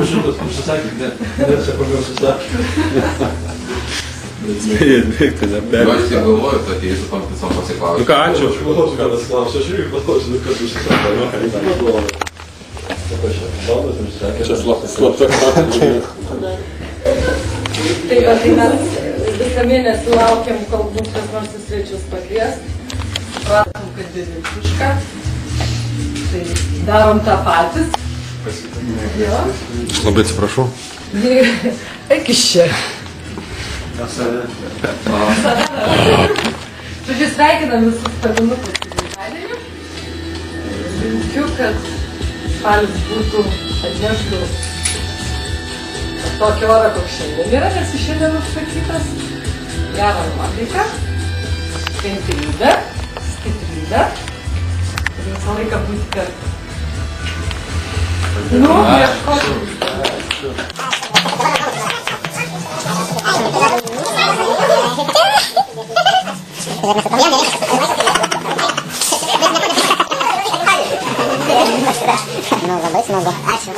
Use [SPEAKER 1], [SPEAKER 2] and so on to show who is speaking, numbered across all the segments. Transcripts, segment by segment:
[SPEAKER 1] Šitas užsisakė, ne čia pagal užsisakė.
[SPEAKER 2] Tai nepelė.
[SPEAKER 3] Aš tik galvoju, kad jei su tom pisom pasiklausiu.
[SPEAKER 2] Nu ką, ačiū.
[SPEAKER 1] Aš galvoju, kad aš klausiu, aš irgi paklausiu, kad užsisakė. Čia
[SPEAKER 2] slapta kratė.
[SPEAKER 4] Tai va, tai mes visą mėnesį laukiam, kol bus kas nors į svečius pakvies. Pratom, kad beviltiška. Tai darom tą patys. Jo.
[SPEAKER 2] Labai atsiprašau.
[SPEAKER 4] Eik iš čia. Žodžiu, sveikinam visus padinukus į gimtadienį. Linkiu, kad spalis būtų atneštų tokį orą, koks šiandien yra, nes šiandien užsakytas. Gerą nuotaiką, kantrybę, stiprybę ir visą laiką būti kartu. Nu, ieškoti.
[SPEAKER 5] Nu, labai smagu. Ačiū.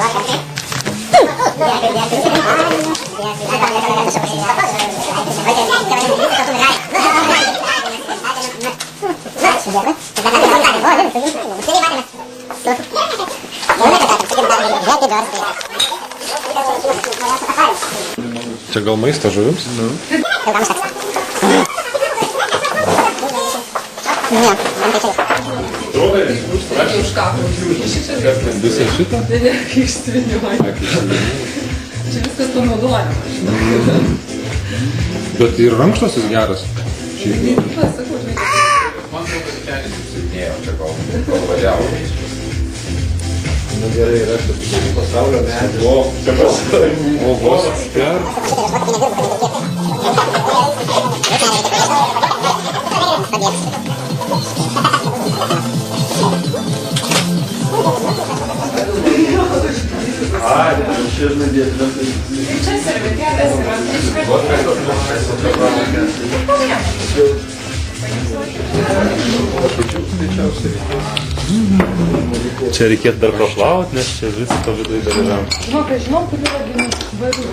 [SPEAKER 2] Čia gal maistas žuvims?
[SPEAKER 5] Ne, man tai čia.
[SPEAKER 2] Visą šitą?
[SPEAKER 4] Ne, išsiviniuoju. Čia viskas panaudojama.
[SPEAKER 2] Bet ir rankšluostis geras.
[SPEAKER 4] Pasakau, žinai.
[SPEAKER 3] Man atrodo, kad kelias susilpnėjo čia kol važiavo.
[SPEAKER 1] Nu gerai, ir aš taip pasaulio medį.
[SPEAKER 2] O, vos per.
[SPEAKER 1] Ai, aš čia žinai dėti.
[SPEAKER 4] Čia servetėlės yra.
[SPEAKER 2] Čia reikėtų dar praplauti, nes čia visko viduje dar yra.
[SPEAKER 4] Žinok, aš žinau, kur yra gimęs varų.